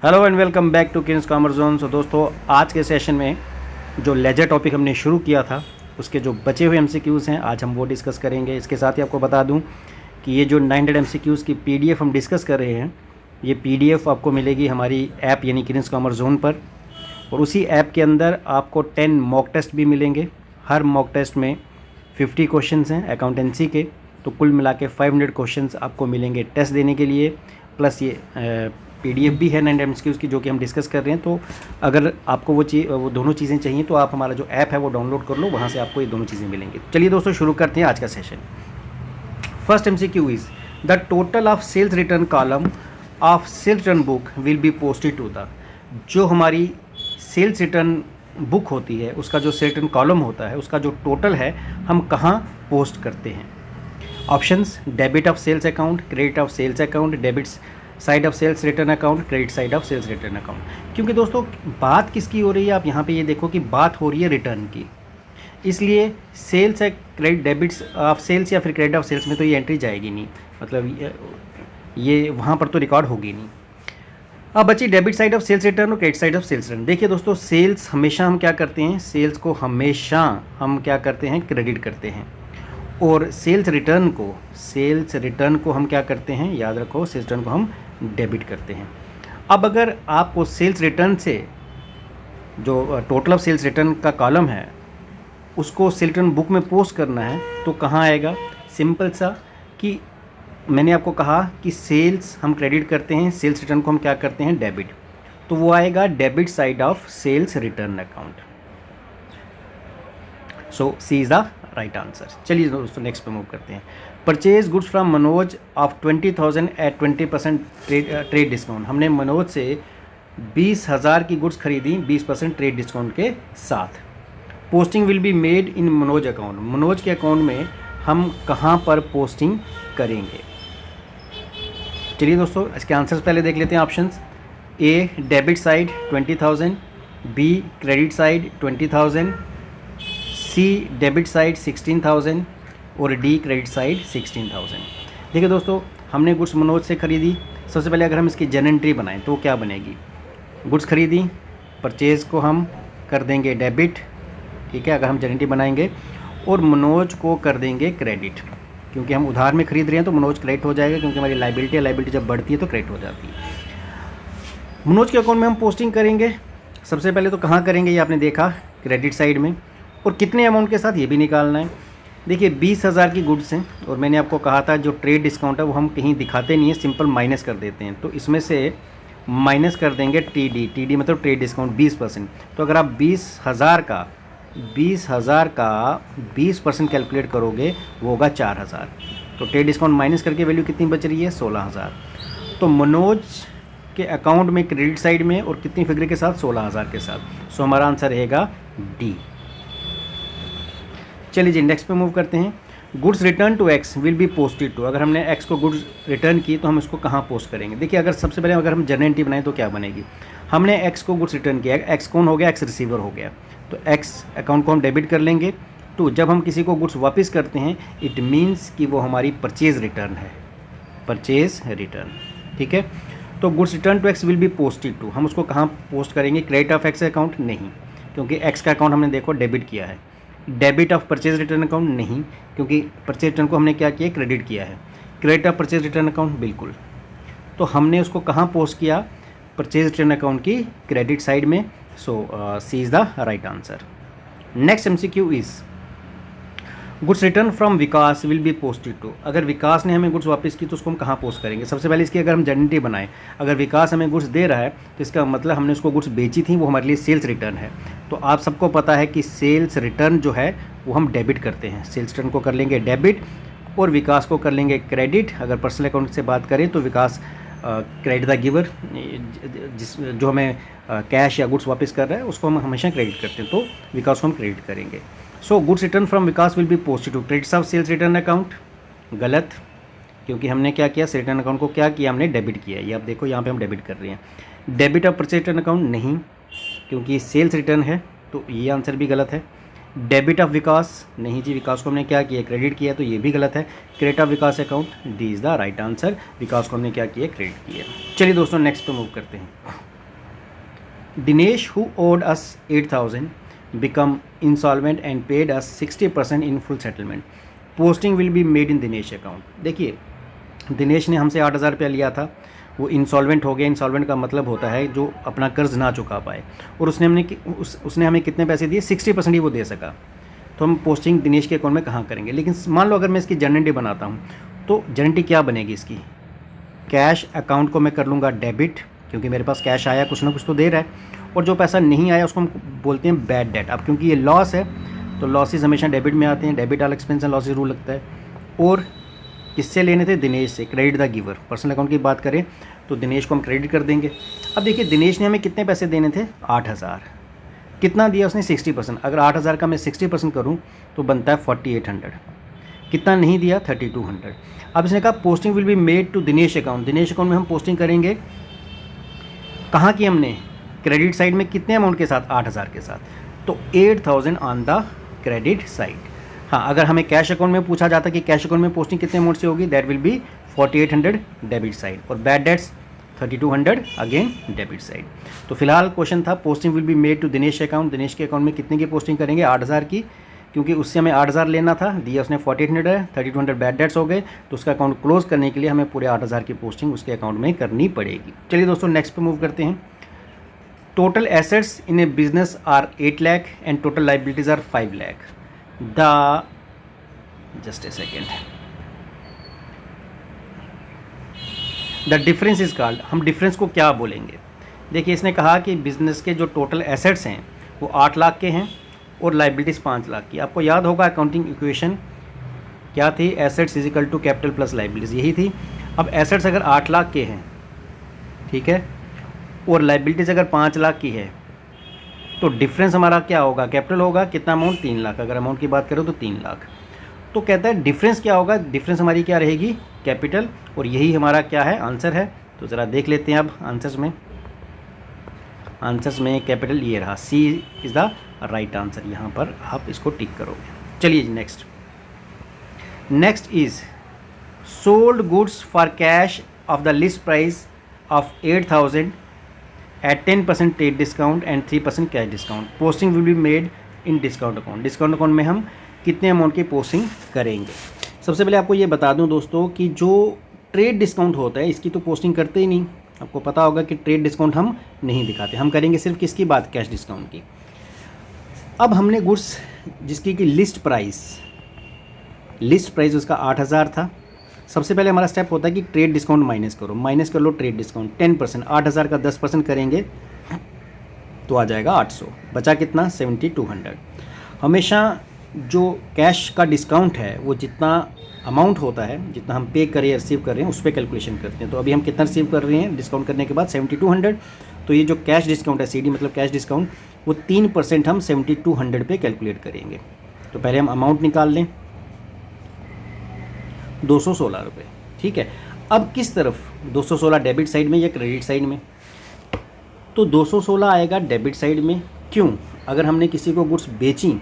Hello and welcome back to Kings Commerce Zone. So दोस्तों, आज के सेशन में जो लेजर टॉपिक हमने शुरू किया था उसके जो बचे हुए एमसीक्यूज़ हैं आज हम वो डिस्कस करेंगे। इसके साथ ही आपको बता दूं कि ये जो 900 एमसीक्यूज़ की पीडीएफ हम डिस्कस कर रहे हैं, ये पीडीएफ आपको मिलेगी हमारी ऐप यानी किंग्स कॉमर्स जोन पर, और उसी ऐप के अंदर आपको 10 मॉक टेस्ट भी मिलेंगे। हर मॉक टेस्ट में 50 क्वेश्चंस हैं अकाउंटेंसी के, तो कुल मिला के 500 क्वेश्चंस आपको मिलेंगे टेस्ट देने के लिए। प्लस ये पीडीएफ भी है 900 एमसीक्यूज़ की जो कि हम डिस्कस कर रहे हैं। तो अगर आपको वो दोनों चीज़ें चाहिए तो आप हमारा जो ऐप है वो डाउनलोड कर लो, वहाँ से आपको ये दोनों चीज़ें मिलेंगी। चलिए दोस्तों, शुरू करते हैं आज का session. First MCQ is the total of sales return column of sales return book will be posted to the. जो हमारी सेल्स रिटर्न बुक होती है उसका जो सेल्स रिटर्न कॉलम होता है उसका जो टोटल है हम कहाँ पोस्ट करते हैं। Options: debit of sales account, credit of sales account, debits side of sales return account, credit side of sales return account. क्योंकि दोस्तों बात किसकी हो रही है, आप यहाँ पे ये देखो कि बात हो रही है रिटर्न की, इसलिए सेल्स है क्रेडिट डेबिट्स ऑफ सेल्स या फिर क्रेडिट ऑफ सेल्स में तो ये एंट्री जाएगी नहीं, मतलब ये वहाँ पर तो रिकॉर्ड होगी नहीं। अब बची debit side of sales return और credit side of sales return. देखिए दोस्तों, सेल्स हमेशा हम क्या करते हैं, सेल्स को हमेशा हम क्या करते हैं, क्रेडिट करते हैं, और सेल्स रिटर्न को हम क्या करते हैं, याद रखो, सेल्स रिटर्न को हम डेबिट करते हैं। अब अगर आपको सेल्स रिटर्न से जो टोटल ऑफ सेल्स रिटर्न का कॉलम है उसको सेल्स रिटर्न बुक में पोस्ट करना है तो कहाँ आएगा, सिंपल सा कि मैंने आपको कहा कि सेल्स हम क्रेडिट करते हैं, सेल्स रिटर्न को हम क्या करते हैं, डेबिट, तो वो आएगा debit side of sales return account. So C is the right answer. चलिए दोस्तों नेक्स्ट पे मूव करते हैं। Purchase goods from Manoj of 20,000 at 20% trade discount. हमने मनोज से 20,000 की गुड्स खरीदी 20% ट्रेड डिस्काउंट के साथ। Posting will be made in Manoj account. Manoj के अकाउंट में हम कहाँ पर पोस्टिंग करेंगे। चलिए दोस्तों इसके आंसर्स पहले देख लेते हैं। Options: A debit side 20,000, B credit side 20,000, C debit side 16,000 और डी क्रेडिट साइड 16,000। देखिए दोस्तों, हमने गुड्स मनोज से खरीदी। सबसे पहले अगर हम इसकी जर्नल एंट्री बनाएं तो क्या बनेगी, गुड्स खरीदी, परचेज़ को हम कर देंगे डेबिट, ठीक है, अगर हम जर्नल एंट्री बनाएंगे, और मनोज को कर देंगे क्रेडिट, क्योंकि हम उधार में खरीद रहे हैं तो मनोज क्रेडिट हो जाएगा, क्योंकि हमारी लाइबिलिटी है, लाइबिलिटी जब बढ़ती है तो क्रेडिट हो जाती है। मनोज के अकाउंट में हम पोस्टिंग करेंगे। सबसे पहले तो कहाँ करेंगे ये आपने देखा, क्रेडिट साइड में, और कितने अमाउंट के साथ ये भी निकालना है। देखिए 20,000 की गुड्स हैं, और मैंने आपको कहा था जो ट्रेड डिस्काउंट है वो हम कहीं दिखाते नहीं है, सिंपल माइनस कर देते हैं, तो इसमें से माइनस कर देंगे टी डी मतलब ट्रेड डिस्काउंट 20%। तो अगर आप 20,000 का 20% कैलकुलेट करोगे वो होगा 4,000। तो ट्रेड डिस्काउंट माइनस करके वैल्यू कितनी बच रही है, 16,000। तो मनोज के अकाउंट में क्रेडिट साइड में और कितनी फिगर के साथ, 16,000 के साथ। सो हमारा आंसर रहेगा डी। चलिए जी नेक्स्ट पे मूव करते हैं। Goods return to X will be posted to. अगर हमने एक्स को गुड्स रिटर्न की तो हम इसको कहाँ पोस्ट करेंगे। देखिए अगर सबसे पहले अगर हम जर्नल एंट्री बनाएं तो क्या बनेगी, हमने एक्स को गुड्स रिटर्न किया, एक्स कौन हो गया, एक्स रिसीवर हो गया, तो एक्स अकाउंट को हम डेबिट कर लेंगे। टू, जब हम किसी को गुड्स वापस करते हैं इट मीन्स कि वो हमारी परचेज रिटर्न है, परचेज रिटर्न, ठीक है। तो goods return to X will be posted to, हम उसको कहाँ पोस्ट करेंगे, क्रेडिट ऑफ एक्स अकाउंट नहीं, क्योंकि एक्स का अकाउंट हमने देखो डेबिट किया है। Debit of purchase return account नहीं, क्योंकि परचेज रिटर्न को हमने क्या किया, क्रेडिट किया है। Credit of purchase return account बिल्कुल, तो हमने उसको कहाँ पोस्ट किया, परचेज रिटर्न अकाउंट की क्रेडिट साइड में। So C is the right answer. Next MCQ is goods return from Vikas will be posted to. अगर विकास ने हमें गुड्स वापस की तो उसको हम कहाँ पोस्ट करेंगे। सबसे पहले इसकी अगर हम जर्नल एंट्री बनाएं, अगर विकास हमें गुड्स दे रहा है तो इसका मतलब हमने उसको गुड्स बेची थी, वो हमारे लिए सेल्स रिटर्न है। तो आप सबको पता है कि सेल्स रिटर्न जो है वो हम डेबिट करते हैं, सेल्स रिटर्न को कर लेंगे डेबिट और विकास को कर लेंगे क्रेडिट। अगर पर्सनल अकाउंट से बात करें तो विकास क्रेडिट द गिवर, जो हमें कैश या गुड्स वापस कर रहा है उसको हम हमेशा क्रेडिट करते हैं, तो विकास को हम क्रेडिट करेंगे। So goods return from Vikas will be posted to credits of sales return account. गलत, क्योंकि हमने क्या किया, सेल्स रिटर्न अकाउंट को क्या किया, हमने डेबिट किया है। ये आप देखो यहाँ पे हम डेबिट कर रहे हैं। Debit of purchase return account नहीं, क्योंकि सेल्स रिटर्न है, तो ये आंसर भी गलत है। डेबिट ऑफ विकास, नहीं जी, विकास को हमने क्या किया, क्रेडिट किया, तो ये भी गलत है। Credit of Vikas account, D is the right answer. Vikas को हमने क्या किया, क्रेडिट किया। चलिए दोस्तों नेक्स्ट पे मूव करते हैं। Dinesh who owed us 8,000 become insolvent and paid us 60% in full settlement, posting will be made in Dinesh account. देखिए दिनेश ने हमसे 8,000 रुपया लिया था, वो इंसॉल्वेंट हो गया। इंसॉल्वेंट का मतलब होता है जो अपना कर्ज ना चुका पाए, और उसने हमें कितने पैसे दिए, 60% ही वो दे सका। तो हम पोस्टिंग दिनेश के अकाउंट में कहाँ करेंगे। लेकिन मान लो अगर मैं इसकी जर्नटी बनाता हूँ, तो जर्नटी क्या बनेगी इसकी, कैश अकाउंट को मैं कर लूँगा डेबिट, क्योंकि मेरे पास कैश आया, कुछ ना कुछ तो दे रहा है, और जो पैसा नहीं आया उसको हम बोलते हैं बैड डेट। अब क्योंकि ये लॉस है तो लॉसेस हमेशा डेबिट में आते हैं, debit all expense and losses rule लगता है। और किससे लेने थे, दिनेश से, credit the giver. Personal account की बात करें तो दिनेश को हम क्रेडिट कर देंगे। अब देखिए दिनेश ने हमें कितने पैसे देने थे, 8,000। कितना दिया उसने, 60%। अगर 8,000 का मैं 60% करूँ तो बनता है 4,800। कितना नहीं दिया, 3,200। अब इसने कहा posting will be made to Dinesh account. Dinesh account में हम पोस्टिंग करेंगे, कहाँ की हमने, क्रेडिट साइड में, कितने अमाउंट के साथ, 8,000 के साथ, तो 8,000 ऑन द क्रेडिट साइड। हाँ, अगर हमें कैश अकाउंट में पूछा जाता कि कैश अकाउंट में पोस्टिंग कितने अमाउंट से होगी, that will be 4,800 debit side, और bad debts 3,200 again debit side. तो फिलहाल क्वेश्चन था posting will be made to Dinesh account. Dinesh के अकाउंट में कितने की पोस्टिंग करेंगे, 8,000 की, क्योंकि उससे हमें 8,000 लेना था, दिया उसने 4,800 है, 3,200 बैड डेट्स हो गए, तो उसका अकाउंट क्लोज करने के लिए हमें पूरे 8,000 की पोस्टिंग उसके अकाउंट में करनी पड़ेगी। चलिए दोस्तों नेक्स्ट पे मूव करते हैं। Total assets in a business are 8 lakh and total liabilities are 5 lakh. The just a second, the difference is called, हम डिफरेंस को क्या बोलेंगे। देखिए इसने कहा कि बिजनेस के जो टोटल एसेट्स हैं वो 8 लाख के हैं और लाइबिलिटीज़ 5 लाख की। आपको याद होगा अकाउंटिंग इक्वेशन क्या थी, assets is equal to capital plus liabilities, यही थी। अब एसेट्स अगर 8 लाख के हैं, ठीक है, और लाइबिलिटीज़ अगर 5 लाख की है, तो डिफरेंस हमारा क्या होगा, कैपिटल होगा, कितना अमाउंट, 3 लाख। अगर अमाउंट की बात करें तो 3 लाख। तो कहता है डिफरेंस क्या होगा, डिफरेंस हमारी क्या रहेगी, कैपिटल, और यही हमारा क्या है, आंसर है। तो ज़रा देख लेते हैं अब आंसर्स में कैपिटल ये रहा, C is the right answer. यहाँ पर आप इसको टिक करोगे। चलिए next is sold goods for cash of the list price of 8,000 at 10% trade discount and 3% cash discount, posting will be made in discount account. Discount account में हम कितने amount की पोस्टिंग करेंगे। सबसे पहले आपको ये बता दूं दोस्तों कि जो ट्रेड डिस्काउंट होता है इसकी तो पोस्टिंग करते ही नहीं। आपको पता होगा कि ट्रेड डिस्काउंट हम नहीं दिखाते, हम करेंगे सिर्फ किसकी बात, कैश डिस्काउंट की। अब हमने गुड्स जिसकी की लिस्ट प्राइस उसका 8,000 था। सबसे पहले हमारा स्टेप होता है कि ट्रेड डिस्काउंट माइनस कर लो ट्रेड डिस्काउंट 10%, 8,000 का 10% करेंगे तो आ जाएगा 800, बचा कितना, 7,200। हमेशा जो कैश का डिस्काउंट है वो जितना अमाउंट होता है, जितना हम पे करें या रिसीव कर रहे हैं उस पर कैलकुलेशन करते हैं। तो अभी हम कितना रिसीव कर रहे हैं डिस्काउंट करने के बाद, 7,200। तो ये जो कैश डिस्काउंट है, CD मतलब कैश डिस्काउंट, वो 3% हम 7,200 पे कैलकुलेट करेंगे। तो पहले हम अमाउंट निकाल लें, 216 रुपये, ठीक है। अब किस तरफ, 216 डेबिट साइड में या क्रेडिट साइड में, तो 216 आएगा डेबिट साइड में। क्यों, अगर हमने किसी को गुड्स बेची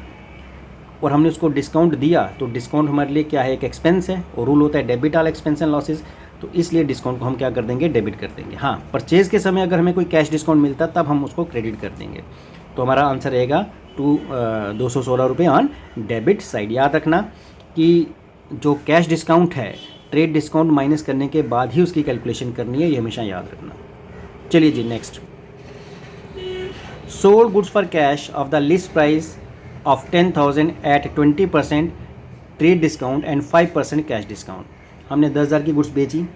और हमने उसको डिस्काउंट दिया तो डिस्काउंट हमारे लिए क्या है, एक एक्सपेंस है, और रूल होता है debit all expense and losses, तो इसलिए डिस्काउंट को हम क्या कर देंगे, डेबिट कर देंगे। हाँ, परचेज के समय अगर हमें कोई कैश डिस्काउंट मिलता तब हम उसको क्रेडिट कर देंगे। तो हमारा आंसर रहेगा 216 रुपये ऑन डेबिट साइड। याद रखना कि जो कैश डिस्काउंट है ट्रेड डिस्काउंट माइनस करने के बाद ही उसकी कैलकुलेशन करनी है, ये हमेशा याद रखना। चलिए जी next, sold goods for cash of the list price of 10,000 at 20% trade discount and 5% cash discount. हमने 10,000 की गुड्स बेची,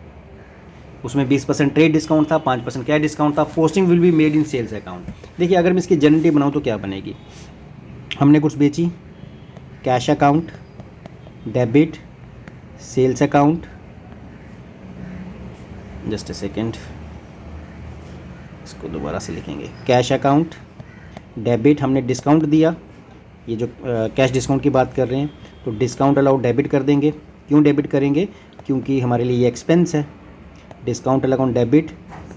उसमें 20% ट्रेड डिस्काउंट था, 5% कैश डिस्काउंट था। Posting will be made in sales account. देखिए अगर मैं इसकी जनरली बनाऊँ तो क्या बनेगी, हमने गुड्स बेची, cash account, debit, sales account, just a second, इसको दोबारा से लिखेंगे, कैश अकाउंट, डेबिट, हमने डिस्काउंट दिया, ये जो कैश डिस्काउंट की बात कर रहे हैं तो डिस्काउंट अलाउड डेबिट कर देंगे। क्यों डेबिट करेंगे, क्योंकि हमारे लिए ये एक्सपेंस है। Discount allowed debit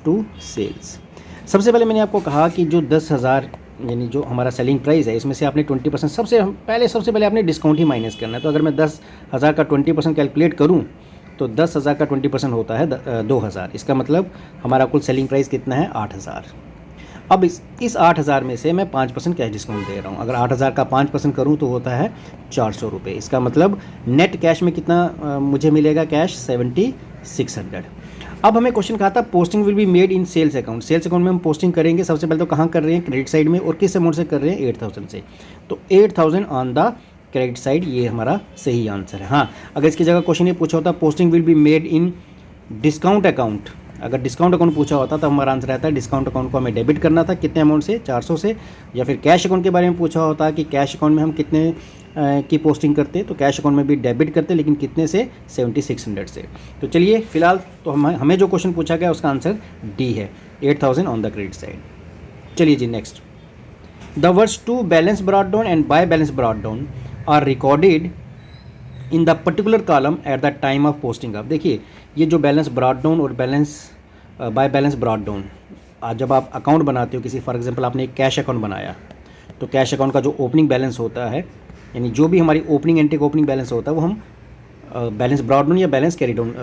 to sales. सबसे पहले मैंने आपको कहा कि जो 10,000 यानी जो हमारा सेलिंग प्राइस है इसमें से आपने 20% सबसे पहले आपने डिस्काउंट ही माइनस करना है। तो अगर मैं 10,000 का 20% कैलकुलेट करूँ तो 10,000 का 20% होता है 2,000। इसका मतलब हमारा कुल सेलिंग प्राइस कितना है 8,000। अब इस 8,000 में से मैं 5% कैश डिस्काउंट दे रहा हूँ। अगर 8,000 का 5% करूँ तो होता है 400 रुपये। इसका मतलब नेट कैश में कितना मुझे मिलेगा कैश 7,600। अब हमें क्वेश्चन कहा था posting will be made in sales account. Sales account में हम पोस्टिंग करेंगे सबसे पहले तो कहाँ कर रहे हैं क्रेडिट साइड में, और किस अमाउंट से कर रहे हैं 8,000 से। तो 8,000 ऑन द क्रेडिट साइड, ये हमारा सही आंसर है। हाँ, अगर इसकी जगह क्वेश्चन ये पूछा होता posting will be made in discount account, अगर डिस्काउंट अकाउंट पूछा होता तो हमारा आंसर रहता है डिस्काउंट अकाउंट को हमें डेबिट करना था कितने अमाउंट से 400 से। या फिर कैश अकाउंट के बारे में पूछा होता कि कैश अकाउंट में हम कितने की पोस्टिंग करते तो कैश अकाउंट में भी डेबिट करते, लेकिन कितने से 7,600 से। तो चलिए फिलहाल तो हमें जो क्वेश्चन पूछा गया उसका आंसर डी है 8,000 ऑन द क्रेडिट साइड। चलिए जी next, the words to balance brought down and by balance brought down are recorded in the particular column at the time of posting of. देखिए ये जो balance brought down और balance by balance brought down, जब आप account बनाते हो किसी, for example आपने एक कैश अकाउंट बनाया तो कैश अकाउंट का जो ओपनिंग बैलेंस होता है, यानी जो भी हमारी ओपनिंग एंट्री का ओपनिंग बैलेंस होता है वो हम बैलेंस ब्रॉट डाउन या balance carry down,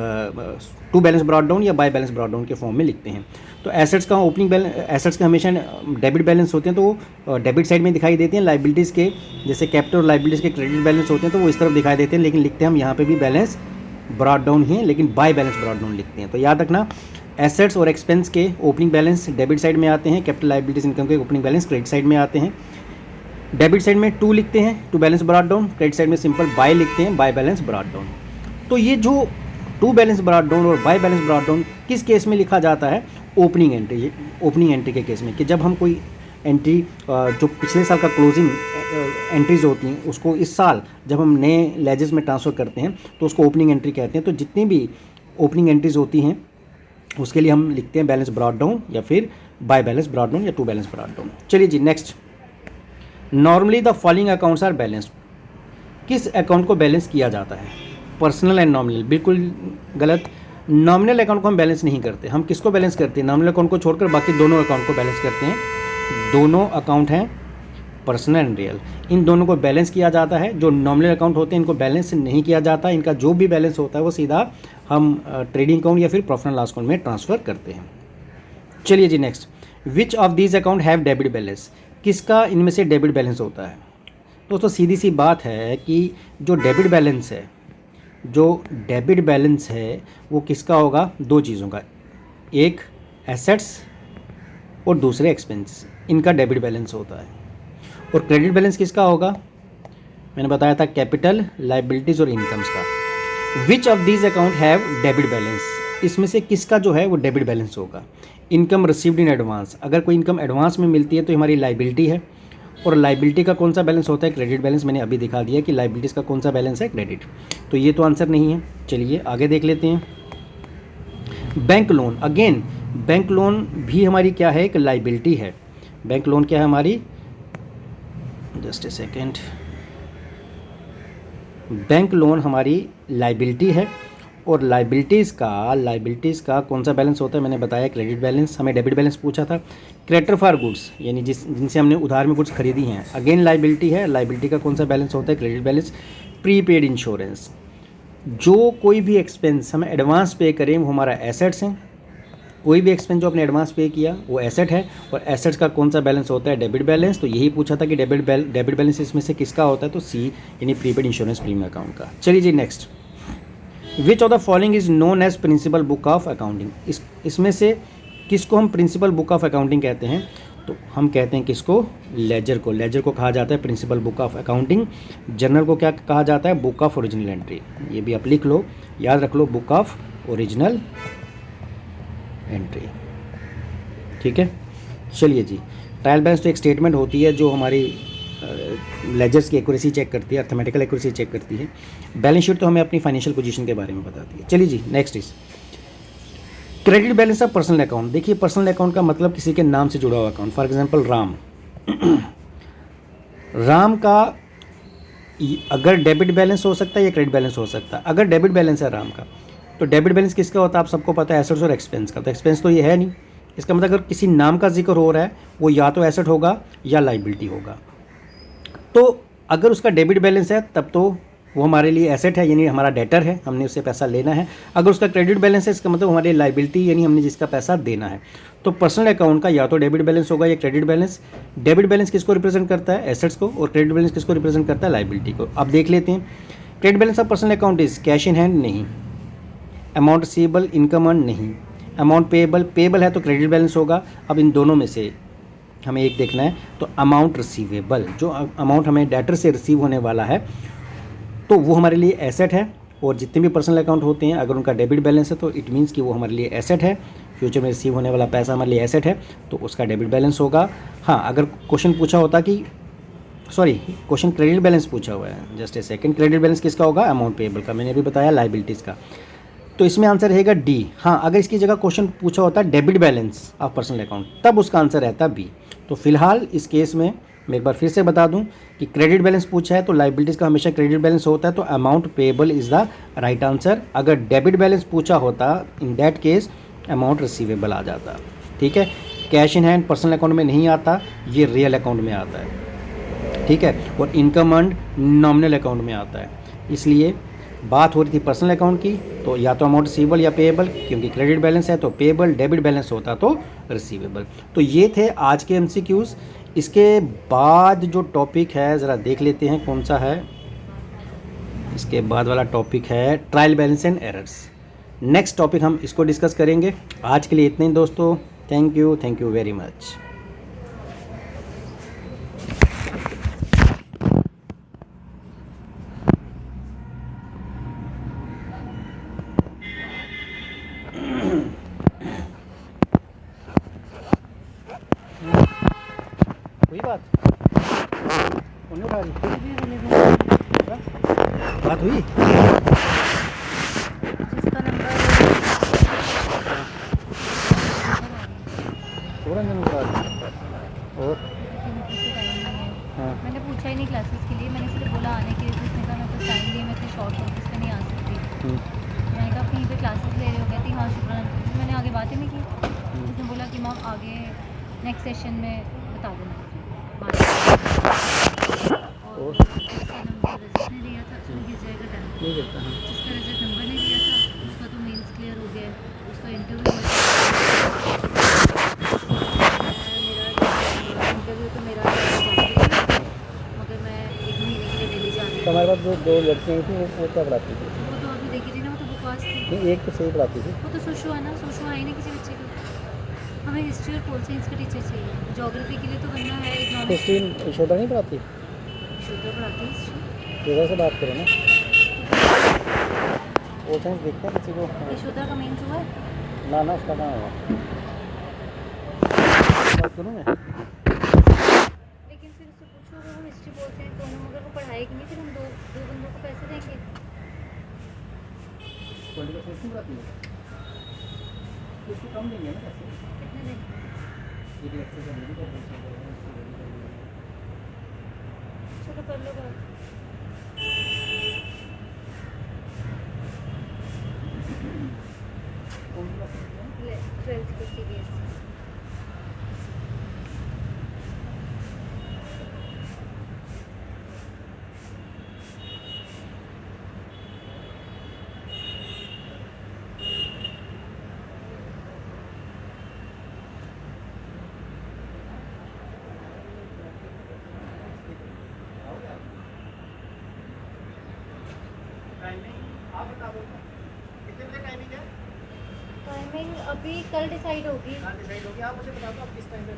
to balance brought down या बाय बैलेंस ब्रॉट डाउन के फॉर्म में लिखते हैं। तो एसेट्स का ओपनिंग बैलेंस, एसेट्स के हमेशा डेबिट बैलेंस होते हैं तो वो डेबिट साइड में दिखाई देते हैं। लाइबिलिटीज़ के जैसे कैपिटल और लाइबिलिटीज़ के क्रेडिट बैलेंस होते हैं तो वो इस तरफ दिखाई देते हैं, लेकिन लिखते हैं हम यहाँ पे भी बैलेंस ब्रॉट डाउन ही है, लेकिन बाय बैलेंस ब्रॉट डाउन लिखते हैं। तो याद रखना एसेट्स और एक्सपेंस के ओपनिंग बैलेंस डेबिट साइड में आते हैं, कैपिटल लाइबिलिटीज इनकम के ओपनिंग बैलेंस क्रेडिट साइड में आते हैं। डेबिट साइड में टू लिखते हैं to balance brought down, credit side में सिंपल बाय लिखते हैं बाय बैलेंस ब्रॉट डाउन। तो ये जो टू बैलेंस ब्रॉट डाउन और बाय बैलेंस ब्रॉट डाउन किस केस में लिखा जाता है, ओपनिंग एंट्री के केस में, कि जब हम कोई एंट्री जो पिछले साल का क्लोजिंग एंट्रीज होती हैं उसको इस साल जब हम नए लेजेस में ट्रांसफ़र करते हैं तो उसको ओपनिंग एंट्री कहते हैं। तो जितनी भी ओपनिंग एंट्रीज होती हैं उसके लिए हम लिखते हैं बैलेंस ब्रॉट डाउन या फिर बाय बैलेंस ब्रॉट डाउन या टू बैलेंस ब्रॉट डाउन। चलिए जी next, normally the following accounts are balanced. किस अकाउंट को बैलेंस किया जाता है, पर्सनल एंड नॉमिनल? बिल्कुल गलत। नॉमिनल अकाउंट को हम बैलेंस नहीं करते। हम किसको बैलेंस करते हैं? नॉमिनल अकाउंट को छोड़कर बाकी दोनों अकाउंट को बैलेंस करते हैं। दोनों अकाउंट हैं पर्सनल एंड रियल, इन दोनों को बैलेंस किया जाता है। जो नॉमिनल अकाउंट होते हैं इनको बैलेंस नहीं किया जाता। इनका जो भी बैलेंस होता है वो सीधा हम ट्रेडिंग अकाउंट या फिर प्रॉफिट एंड लॉस अकाउंट में ट्रांसफ़र करते हैं। चलिए जी next, which of these account have debit balance? किसका इनमें से डेबिट बैलेंस होता है? दोस्तों सीधी सी बात है कि जो डेबिट बैलेंस है वो किसका होगा? दो चीज़ों का, एक एसेट्स और दूसरे एक्सपेंसेस, इनका डेबिट बैलेंस होता है। और क्रेडिट बैलेंस किसका होगा? मैंने बताया था कैपिटल, लाइबिलिटीज़ और इनकम्स का। विच of these account have debit balance? इसमें से किसका जो है वो डेबिट बैलेंस होगा? इनकम रिसीव्ड इन एडवांस, अगर कोई इनकम एडवांस में मिलती है तो हमारी लाइबिलिटी है। और लाइबिलिटी का कौन सा बैलेंस होता है? Credit balance. मैंने अभी दिखा दिया कि लाइबिलिटीज़ का कौन सा बैलेंस है? क्रेडिट। तो ये तो आंसर नहीं है। चलिए आगे देख लेते हैं। Bank loan, again bank loan भी हमारी क्या है? एक लाइबिलिटी है। बैंक लोन क्या है हमारी? Just a second. Bank loan हमारी लाइबिलिटी है और लाइबिलिटीज़ का कौन सा बैलेंस होता है? मैंने बताया क्रेडिट बैलेंस। हमें डेबिट बैलेंस पूछा था। क्रेडिटर फॉर गुड्स, यानी जिनसे हमने उधार में गुड्स खरीदी हैं, अगेन लाइबिलिटी है। लाइबिलिटी का कौन सा बैलेंस होता है? Credit balance. प्रीपेड इंश्योरेंस, जो कोई भी एक्सपेंस हमें एडवांस पे करें वो हमारा एसेट्स हैं। कोई भी एक्सपेंस जो आपने एडवांस पे किया वो एसेट है। और एसेट्स का कौन सा बैलेंस होता है? Debit balance. तो यही पूछा था कि डेबिट बैलेंस इसमें से किसका होता है? तो सी, यानी प्रीपेड इंश्योरेंस प्रीमियम अकाउंट का। चलिए जी next, which of the following is known as principal book of accounting? इसमें से किसको हम प्रिंसिपल बुक ऑफ अकाउंटिंग कहते हैं? तो हम कहते हैं किसको? लेजर को। लेजर को कहा जाता है principal book of accounting. Journal को क्या कहा जाता है? Book of original entry. ये भी आप लिख लो, याद रख लो, बुक ऑफ ओरिजिनल एंट्री। ठीक है। चलिए जी, ट्रायल बैलेंस तो एक स्टेटमेंट होती है जो हमारी लेजर्स की एक्यूरेसी चेक करती है, अर्थमेटिकल एक्यूरेसी चेक करती है। बैलेंस शीट तो हमें अपनी फाइनेंशियल पोजीशन के बारे में बताती है। चलिए जी next is credit balance of personal account. देखिए पर्सनल अकाउंट का मतलब किसी के नाम से जुड़ा हुआ अकाउंट। फॉर एग्जांपल राम राम का अगर डेबिट बैलेंस हो सकता है या क्रेडिट बैलेंस हो सकता है। अगर डेबिट बैलेंस है राम का तो डेबिट बैलेंस किसका होता है? आप सबको पता है, एसेट्स और एक्सपेंस का। तो एक्सपेंस तो ये है नहीं, इसका मतलब अगर किसी नाम का जिक्र हो रहा है वो या तो एसेट होगा या लाइबिलिटी होगा। तो अगर उसका डेबिट बैलेंस है तब तो वो हमारे लिए एसेट है, यानी हमारा डेटर है, हमने उससे पैसा लेना है। अगर उसका क्रेडिट बैलेंस है इसका मतलब हमारे लाइबिलिटी, यानी हमने जिसका पैसा देना है। तो पर्सनल अकाउंट का या तो डेबिट बैलेंस होगा या क्रेडिट बैलेंस। डेबिट बैलेंस किसको रिप्रेजेंट करता है? एसेट्स को। और क्रेडिट बैलेंस किसको रिप्रेजेंट करता है? लाइबिलिटी को। अब देख लेते हैं। Credit balance of personal account is cash in hand, नहीं। अमाउंट रिसीवेबल, इनकम अर्न, नहीं। अमाउंट पेएबल, पेएबल है तो क्रेडिट बैलेंस होगा। अब इन दोनों में से हमें एक देखना है। तो अमाउंट रिसीवेबल, जो अमाउंट हमें डेटर से रिसीव होने वाला है, तो वो हमारे लिए एसेट है। और जितने भी पर्सनल अकाउंट होते हैं अगर उनका डेबिट बैलेंस है तो इट मीन्स कि वो हमारे लिए एसेट है। फ्यूचर में रिसीव होने वाला पैसा हमारे लिए एसेट है तो उसका डेबिट बैलेंस होगा। हाँ, अगर क्वेश्चन पूछा होता कि क्वेश्चन क्रेडिट बैलेंस पूछा हुआ है, just a second, credit balance किसका होगा? अमाउंट पेएबल का। मैंने अभी बताया लाइबिलिटीज़ का। तो इसमें आंसर रहेगा डी। हाँ, अगर इसकी जगह क्वेश्चन पूछा होता है debit balance of personal account, तब उसका आंसर रहता बी। तो फिलहाल इस केस में मैं एक बार फिर से बता दूं कि क्रेडिट बैलेंस पूछा है तो लाइबिलिटीज़ का हमेशा क्रेडिट बैलेंस होता है, तो amount payable is the right answer. अगर डेबिट बैलेंस पूछा होता in that case amount receivable आ जाता। ठीक है, cash in hand personal account में नहीं आता, ये रियल अकाउंट में आता है। ठीक है, और इनकम अर्न्ड नॉमिनल अकाउंट में आता है। इसलिए बात हो रही थी पर्सनल अकाउंट की, तो या तो अमाउंट रिसीवेबल या पेएबल, क्योंकि क्रेडिट बैलेंस है तो पेएबल, डेबिट बैलेंस होता तो रिसीवेबल। तो ये थे आज के एमसीक्यूज़। इसके बाद जो टॉपिक है ज़रा देख लेते हैं कौन सा है। इसके बाद वाला टॉपिक है trial balance and errors. Next topic हम इसको डिस्कस करेंगे। आज के लिए इतने ही दोस्तों। Thank you very much. कोई बात उन्हें उठा रही बात हुई जिसका नंबर थोड़ा दिन उठा रही और हाँ मैंने पूछा ही नहीं क्लासेस के लिए, मैंने सिर्फ बोला आने के लिए, तो उसने कहा मैं कुछ टाइम लिए, मैं इतनी शॉर्ट नोटिस पे नहीं आ सकती। मैंने कहा कहीं पे क्लासेस ले रहे हो? कहती हाँ शुक्रान। तो मैंने आगे बात ही नहीं की। उसने बोला कि मैम आगे नेक्स्ट सेशन में बता देना मुझे। और जिसका नंबर रजत ने दिया था उसमें गिर जाएगा टाइम। नहीं देता। हाँ जिसका रजत नंबर नहीं दिया था उसका तो मेंस क्लियर हो गया है, उसका इंटरव्यू तो मेरा मगर मैं 1 महीने के लिए दिल्ली जा रही तो हूँ। हमारे पास जो दो लड़कियाँ थी वो क्या पढ़ाती थी? वो तो आपने देखी थी ना, वो तो बकवास थी। नहीं, एक तो सही पढ़ाती थी। वो तो सोशो है ना, सोशो है ही नहीं किसी बच्चे का। हमें हिस्ट्री और पोल साइंस का टीचर चाहिए। ज्योग्राफी के लिए तो बनना है, तो इकोनॉमिक्स स्ट्रीम यशोदा नहीं पढ़ाती? शुद्ध पढ़ाती है हिस्ट्री। यशोदा से बात करो ना, वो साइंस देखते हैं किसी को। यशोदा का मेंस हुआ है। ना ना उसका कहाँ हुआ, बात करूँ मैं। लेकिन फिर उससे पूछो अगर वो हिस्ट्री पोल साइंस दोनों, मगर वो पढ़ाएगी नहीं, फिर हम दो बंदों को पैसे देंगे। पॉलिटिकल साइंस नहीं पढ़ाती है, उसको कम देंगे ना पैसे। कितने देंगे? एक लेक्चर का डेली का चलो कर लो बात। कौन सी क्लास में? 12th का CBSE। टाइमिंग आप बता दो, कितने बजे टाइमिंग है? टाइमिंग अभी कल डिसाइड होगी। डिसाइड हो गया, आप मुझे बता दो आप किस टाइम पे